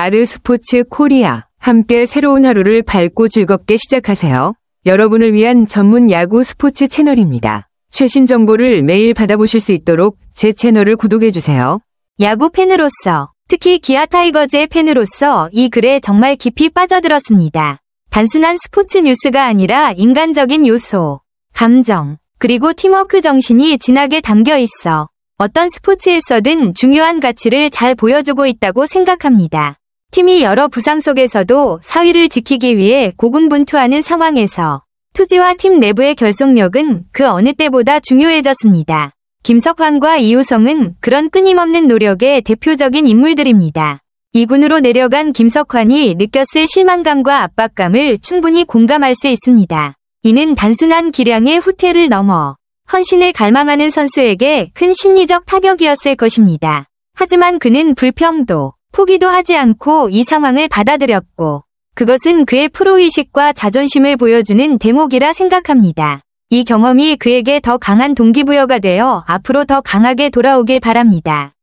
아르스포츠 코리아. 함께 새로운 하루를 밝고 즐겁게 시작하세요. 여러분을 위한 전문 야구 스포츠 채널입니다. 최신 정보를 매일 받아보실 수 있도록 제 채널을 구독해주세요. 야구 팬으로서, 특히 기아 타이거즈의 팬으로서 이 글에 정말 깊이 빠져들었습니다. 단순한 스포츠 뉴스가 아니라 인간적인 요소, 감정, 그리고 팀워크 정신이 진하게 담겨 있어 어떤 스포츠에서든 중요한 가치를 잘 보여주고 있다고 생각합니다. 팀이 여러 부상 속에서도 4위를 지키기 위해 고군분투하는 상황에서 투지와 팀 내부의 결속력은 그 어느 때보다 중요해졌습니다. 김석환과 이우성은 그런 끊임없는 노력의 대표적인 인물들입니다. 2군으로 내려간 김석환이 느꼈을 실망감과 압박감을 충분히 공감할 수 있습니다. 이는 단순한 기량의 후퇴를 넘어 헌신을 갈망하는 선수에게 큰 심리적 타격이었을 것입니다. 하지만 그는 불평도, 포기도 하지 않고 이 상황을 받아들였고, 그것은 그의 프로의식과 자존심을 보여주는 대목이라 생각합니다. 이 경험이 그에게 더 강한 동기부여가 되어 앞으로 더 강하게 돌아오길 바랍니다.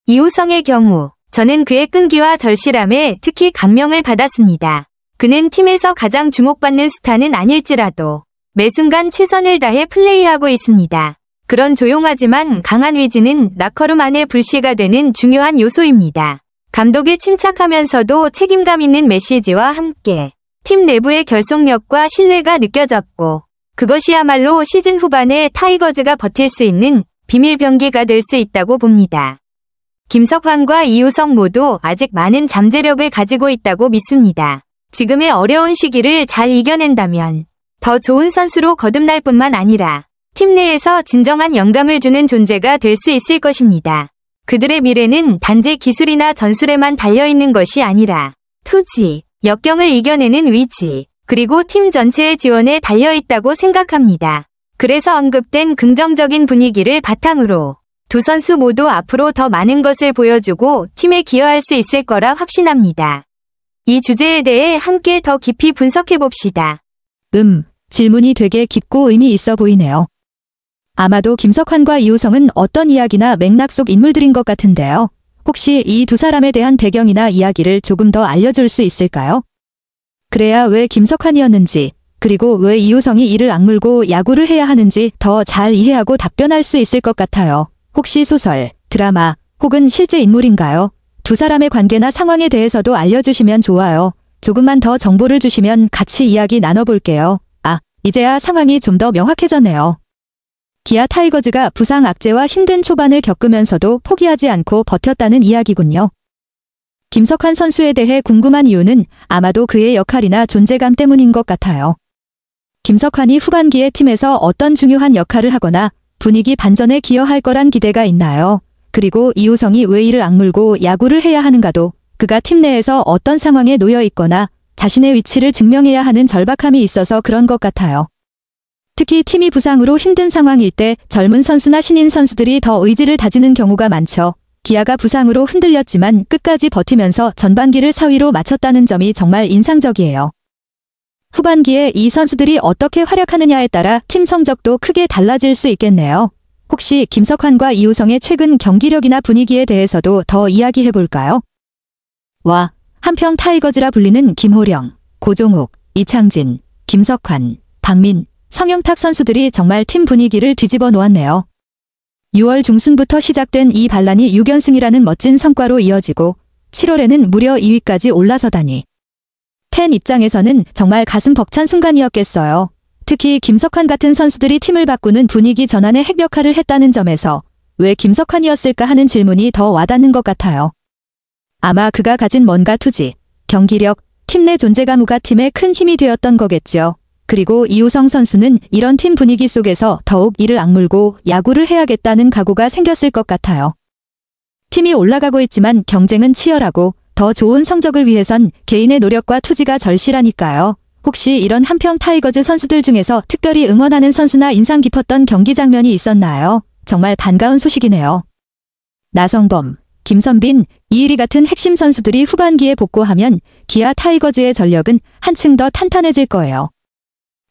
이우성의 경우, 저는 그의 끈기와 절실함에 특히 감명을 받았습니다. 그는 팀에서 가장 주목받는 스타는 아닐지라도 매 순간 최선을 다해 플레이하고 있습니다. 그런 조용하지만 강한 의지는 라커룸 안의 불씨가 되는 중요한 요소입니다. 감독에 침착하면서도 책임감 있는 메시지와 함께 팀 내부의 결속력과 신뢰가 느껴졌고, 그것이야말로 시즌 후반에 타이거즈가 버틸 수 있는 비밀병기가 될 수 있다고 봅니다. 김석환과 이우성 모두 아직 많은 잠재력을 가지고 있다고 믿습니다. 지금의 어려운 시기를 잘 이겨낸다면 더 좋은 선수로 거듭날 뿐만 아니라 팀 내에서 진정한 영감을 주는 존재가 될 수 있을 것입니다. 그들의 미래는 단지 기술이나 전술에만 달려있는 것이 아니라 투지, 역경을 이겨내는 위지, 그리고 팀 전체의 지원에 달려있다고 생각합니다. 그래서 언급된 긍정적인 분위기를 바탕으로 두 선수 모두 앞으로 더 많은 것을 보여주고 팀에 기여할 수 있을 거라 확신합니다. 이 주제에 대해 함께 더 깊이 분석해봅시다. 질문이 되게 깊고 의미 있어 보이네요. 아마도 김석환과 이우성은 어떤 이야기나 맥락 속 인물들인 것 같은데요. 혹시 이 두 사람에 대한 배경이나 이야기를 조금 더 알려줄 수 있을까요? 그래야 왜 김석환이었는지, 그리고 왜 이우성이 이를 악물고 야구를 해야 하는지 더 잘 이해하고 답변할 수 있을 것 같아요. 혹시 소설, 드라마, 혹은 실제 인물인가요? 두 사람의 관계나 상황에 대해서도 알려주시면 좋아요. 조금만 더 정보를 주시면 같이 이야기 나눠볼게요. 이제야 상황이 좀 더 명확해졌네요. 기아 타이거즈가 부상 악재와 힘든 초반을 겪으면서도 포기하지 않고 버텼다는 이야기군요. 김석환 선수에 대해 궁금한 이유는 아마도 그의 역할이나 존재감 때문인 것 같아요. 김석환이 후반기에 팀에서 어떤 중요한 역할을 하거나 분위기 반전에 기여할 거란 기대가 있나요? 그리고 이우성이 왜 이를 악물고 야구를 해야 하는가도 그가 팀 내에서 어떤 상황에 놓여 있거나 자신의 위치를 증명해야 하는 절박함이 있어서 그런 것 같아요. 특히 팀이 부상으로 힘든 상황일 때 젊은 선수나 신인 선수들이 더 의지를 다지는 경우가 많죠. 기아가 부상으로 흔들렸지만 끝까지 버티면서 전반기를 4위로 마쳤다는 점이 정말 인상적이에요. 후반기에 이 선수들이 어떻게 활약하느냐에 따라 팀 성적도 크게 달라질 수 있겠네요. 혹시 김석환과 이우성의 최근 경기력이나 분위기에 대해서도 더 이야기해볼까요? 한평 타이거즈라 불리는 김호령, 고종욱, 이창진, 김석환, 박민, 성영탁 선수들이 정말 팀 분위기를 뒤집어 놓았네요. 6월 중순부터 시작된 이 반란이 6연승이라는 멋진 성과로 이어지고 7월에는 무려 2위까지 올라서다니. 팬 입장에서는 정말 가슴 벅찬 순간이었겠어요. 특히 김석환 같은 선수들이 팀을 바꾸는 분위기 전환의 핵 역할을 했다는 점에서 왜 김석환이었을까 하는 질문이 더 와닿는 것 같아요. 아마 그가 가진 뭔가 투지, 경기력, 팀 내 존재감우가 팀에 큰 힘이 되었던 거겠죠. 그리고 이우성 선수는 이런 팀 분위기 속에서 더욱 이를 악물고 야구를 해야겠다는 각오가 생겼을 것 같아요. 팀이 올라가고 있지만 경쟁은 치열하고 더 좋은 성적을 위해선 개인의 노력과 투지가 절실하니까요. 혹시 이런 한평 타이거즈 선수들 중에서 특별히 응원하는 선수나 인상 깊었던 경기 장면이 있었나요? 정말 반가운 소식이네요. 나성범, 김선빈, 이일이 같은 핵심 선수들이 후반기에 복구하면 기아 타이거즈의 전력은 한층 더 탄탄해질 거예요.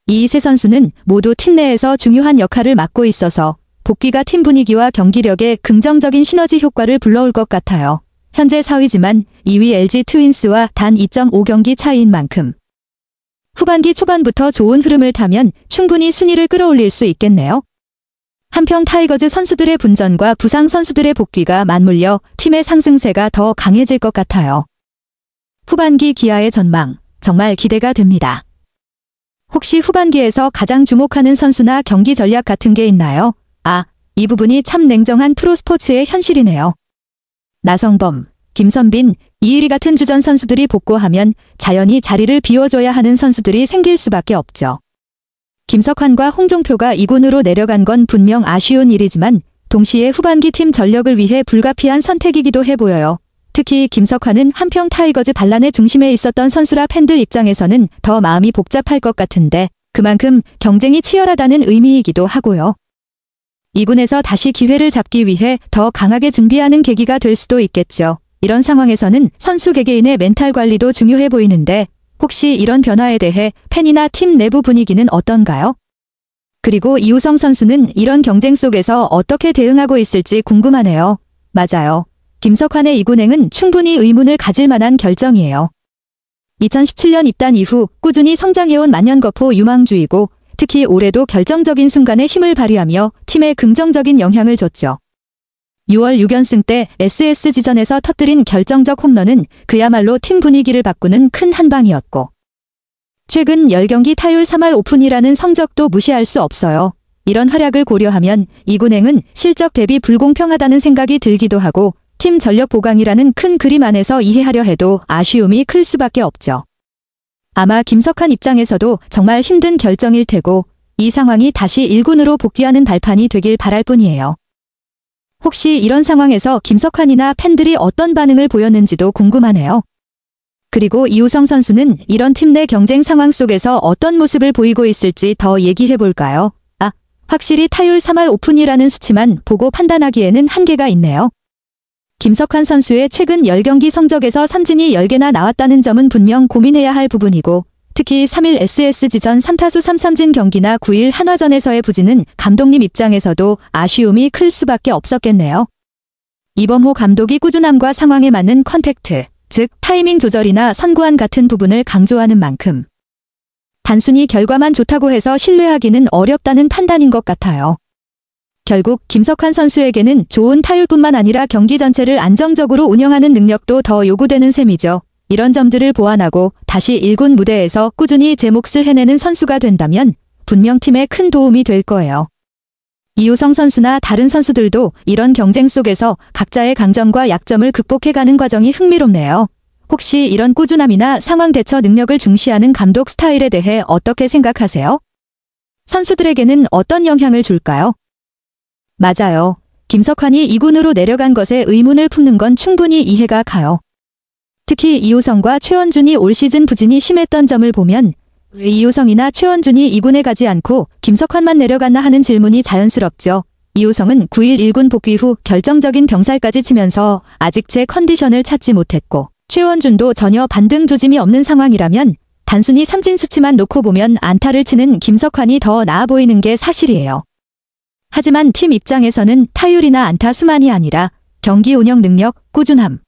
이 세 선수는 모두 팀 내에서 중요한 역할을 맡고 있어서 복귀가 팀 분위기와 경기력에 긍정적인 시너지 효과를 불러올 것 같아요. 현재 4위지만 2위 LG 트윈스와 단 2.5경기 차이인 만큼 후반기 초반부터 좋은 흐름을 타면 충분히 순위를 끌어올릴 수 있겠네요. 한편 타이거즈 선수들의 분전과 부상 선수들의 복귀가 맞물려 팀의 상승세가 더 강해질 것 같아요. 후반기 기아의 전망, 정말 기대가 됩니다. 혹시 후반기에서 가장 주목하는 선수나 경기 전략 같은 게 있나요? 이 부분이 참 냉정한 프로스포츠의 현실이네요. 나성범, 김선빈, 이일이 같은 주전 선수들이 복구하면 자연히 자리를 비워줘야 하는 선수들이 생길 수밖에 없죠. 김석환과 홍종표가 2군으로 내려간 건 분명 아쉬운 일이지만 동시에 후반기 팀 전력을 위해 불가피한 선택이기도 해 보여요. 특히 김석환은 한평 타이거즈 반란의 중심에 있었던 선수라 팬들 입장에서는 더 마음이 복잡할 것 같은데 그만큼 경쟁이 치열하다는 의미이기도 하고요. 2군에서 다시 기회를 잡기 위해 더 강하게 준비하는 계기가 될 수도 있겠죠. 이런 상황에서는 선수 개개인의 멘탈 관리도 중요해 보이는데 혹시 이런 변화에 대해 팬이나 팀 내부 분위기는 어떤가요? 그리고 이우성 선수는 이런 경쟁 속에서 어떻게 대응하고 있을지 궁금하네요. 맞아요. 김석환의 2군행은 충분히 의문을 가질 만한 결정이에요. 2017년 입단 이후 꾸준히 성장해온 만년거포 유망주이고 특히 올해도 결정적인 순간에 힘을 발휘하며 팀에 긍정적인 영향을 줬죠. 6월 6연승 때 SSG전에서 터뜨린 결정적 홈런은 그야말로 팀 분위기를 바꾸는 큰 한방이었고 최근 10경기 타율 3할 오픈이라는 성적도 무시할 수 없어요. 이런 활약을 고려하면 이군행은 실적 대비 불공평하다는 생각이 들기도 하고 팀 전력 보강이라는 큰 그림 안에서 이해하려 해도 아쉬움이 클 수밖에 없죠. 아마 김석환 입장에서도 정말 힘든 결정일 테고 이 상황이 다시 1군으로 복귀하는 발판이 되길 바랄 뿐이에요. 혹시 이런 상황에서 김석환이나 팬들이 어떤 반응을 보였는지도 궁금하네요. 그리고 이우성 선수는 이런 팀 내 경쟁 상황 속에서 어떤 모습을 보이고 있을지 더 얘기해볼까요? 확실히 타율 3할 오픈이라는 수치만 보고 판단하기에는 한계가 있네요. 김석환 선수의 최근 10경기 성적에서 삼진이 10개나 나왔다는 점은 분명 고민해야 할 부분이고 특히 3일 SSG전 3타수 3삼진 경기나 9일 한화전에서의 부진은 감독님 입장에서도 아쉬움이 클 수밖에 없었겠네요. 이범호 감독이 꾸준함과 상황에 맞는 컨택트, 즉 타이밍 조절이나 선구안 같은 부분을 강조하는 만큼 단순히 결과만 좋다고 해서 신뢰하기는 어렵다는 판단인 것 같아요. 결국 김석환 선수에게는 좋은 타율뿐만 아니라 경기 전체를 안정적으로 운영하는 능력도 더 요구되는 셈이죠. 이런 점들을 보완하고 다시 1군 무대에서 꾸준히 제 몫을 해내는 선수가 된다면 분명 팀에 큰 도움이 될 거예요. 이우성 선수나 다른 선수들도 이런 경쟁 속에서 각자의 강점과 약점을 극복해가는 과정이 흥미롭네요. 혹시 이런 꾸준함이나 상황 대처 능력을 중시하는 감독 스타일에 대해 어떻게 생각하세요? 선수들에게는 어떤 영향을 줄까요? 맞아요. 김석환이 2군으로 내려간 것에 의문을 품는 건 충분히 이해가 가요. 특히 이우성과 최원준이 올 시즌 부진이 심했던 점을 보면 왜 이우성이나 최원준이 2군에 가지 않고 김석환만 내려갔나 하는 질문이 자연스럽죠. 이우성은 9일 1군 복귀 후 결정적인 병살까지 치면서 아직 제 컨디션을 찾지 못했고 최원준도 전혀 반등 조짐이 없는 상황이라면 단순히 삼진 수치만 놓고 보면 안타를 치는 김석환이 더 나아 보이는 게 사실이에요. 하지만 팀 입장에서는 타율이나 안타 수만이 아니라 경기 운영 능력, 꾸준함,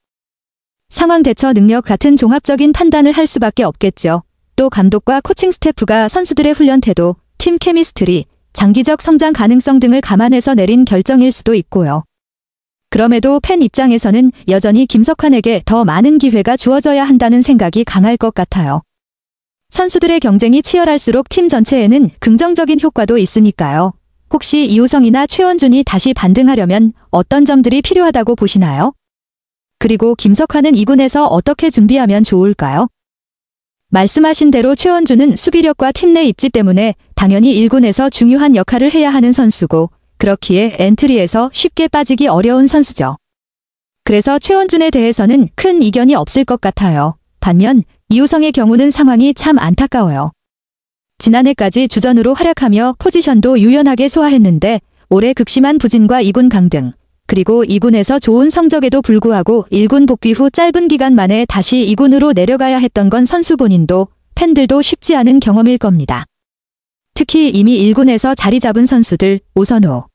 상황 대처 능력 같은 종합적인 판단을 할 수밖에 없겠죠. 또 감독과 코칭 스태프가 선수들의 훈련 태도, 팀 케미스트리, 장기적 성장 가능성 등을 감안해서 내린 결정일 수도 있고요. 그럼에도 팬 입장에서는 여전히 김석환에게 더 많은 기회가 주어져야 한다는 생각이 강할 것 같아요. 선수들의 경쟁이 치열할수록 팀 전체에는 긍정적인 효과도 있으니까요. 혹시 이우성이나 최원준이 다시 반등하려면 어떤 점들이 필요하다고 보시나요? 그리고 김석환은 2군에서 어떻게 준비하면 좋을까요? 말씀하신 대로 최원준은 수비력과 팀 내 입지 때문에 당연히 1군에서 중요한 역할을 해야 하는 선수고 그렇기에 엔트리에서 쉽게 빠지기 어려운 선수죠. 그래서 최원준에 대해서는 큰 이견이 없을 것 같아요. 반면 이우성의 경우는 상황이 참 안타까워요. 지난해까지 주전으로 활약하며 포지션도 유연하게 소화했는데 올해 극심한 부진과 2군 강등, 그리고 2군에서 좋은 성적에도 불구하고 1군 복귀 후 짧은 기간 만에 다시 2군으로 내려가야 했던 건 선수 본인도 팬들도 쉽지 않은 경험일 겁니다. 특히 이미 1군에서 자리 잡은 선수들 오선호,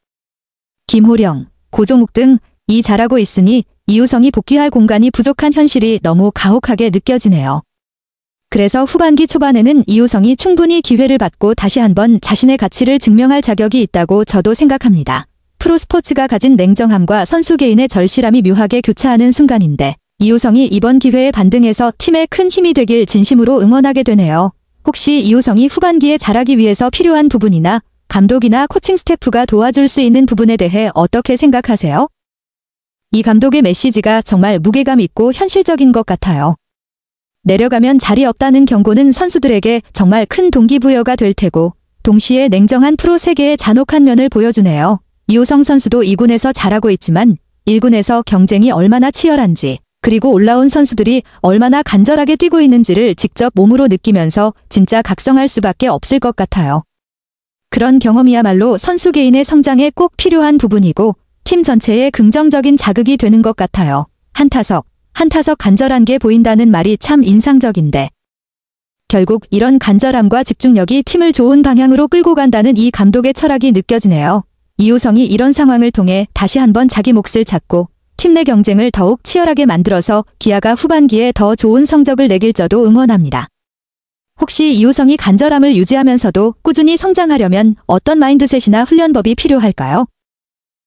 김호령, 고종욱 등 이 잘하고 있으니 이우성이 복귀할 공간이 부족한 현실이 너무 가혹하게 느껴지네요. 그래서 후반기 초반에는 이우성이 충분히 기회를 받고 다시 한번 자신의 가치를 증명할 자격이 있다고 저도 생각합니다. 프로스포츠가 가진 냉정함과 선수 개인의 절실함이 묘하게 교차하는 순간인데 이우성이 이번 기회에 반등해서 팀에 큰 힘이 되길 진심으로 응원하게 되네요. 혹시 이우성이 후반기에 잘하기 위해서 필요한 부분이나 감독이나 코칭 스태프가 도와줄 수 있는 부분에 대해 어떻게 생각하세요? 이 감독의 메시지가 정말 무게감 있고 현실적인 것 같아요. 내려가면 자리 없다는 경고는 선수들에게 정말 큰 동기부여가 될 테고 동시에 냉정한 프로 세계의 잔혹한 면을 보여주네요. 이우성 선수도 2군에서 잘하고 있지만 1군에서 경쟁이 얼마나 치열한지 그리고 올라온 선수들이 얼마나 간절하게 뛰고 있는지를 직접 몸으로 느끼면서 진짜 각성할 수밖에 없을 것 같아요. 그런 경험이야말로 선수 개인의 성장에 꼭 필요한 부분이고 팀 전체에 긍정적인 자극이 되는 것 같아요. 한 타석 간절한 게 보인다는 말이 참 인상적인데 결국 이런 간절함과 집중력이 팀을 좋은 방향으로 끌고 간다는 이 감독의 철학이 느껴지네요. 이우성이 이런 상황을 통해 다시 한번 자기 몫을 찾고 팀 내 경쟁을 더욱 치열하게 만들어서 기아가 후반기에 더 좋은 성적을 내길 저도 응원합니다. 혹시 이우성이 간절함을 유지하면서도 꾸준히 성장하려면 어떤 마인드셋이나 훈련법이 필요할까요?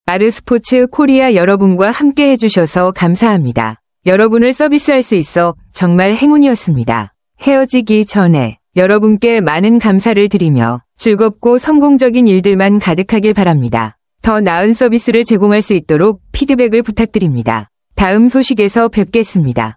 아르스포츠 코리아 여러분과 함께 해주셔서 감사합니다. 여러분을 서비스할 수 있어 정말 행운이었습니다. 헤어지기 전에 여러분께 많은 감사를 드리며 즐겁고 성공적인 일들만 가득하길 바랍니다. 더 나은 서비스를 제공할 수 있도록 피드백을 부탁드립니다. 다음 소식에서 뵙겠습니다.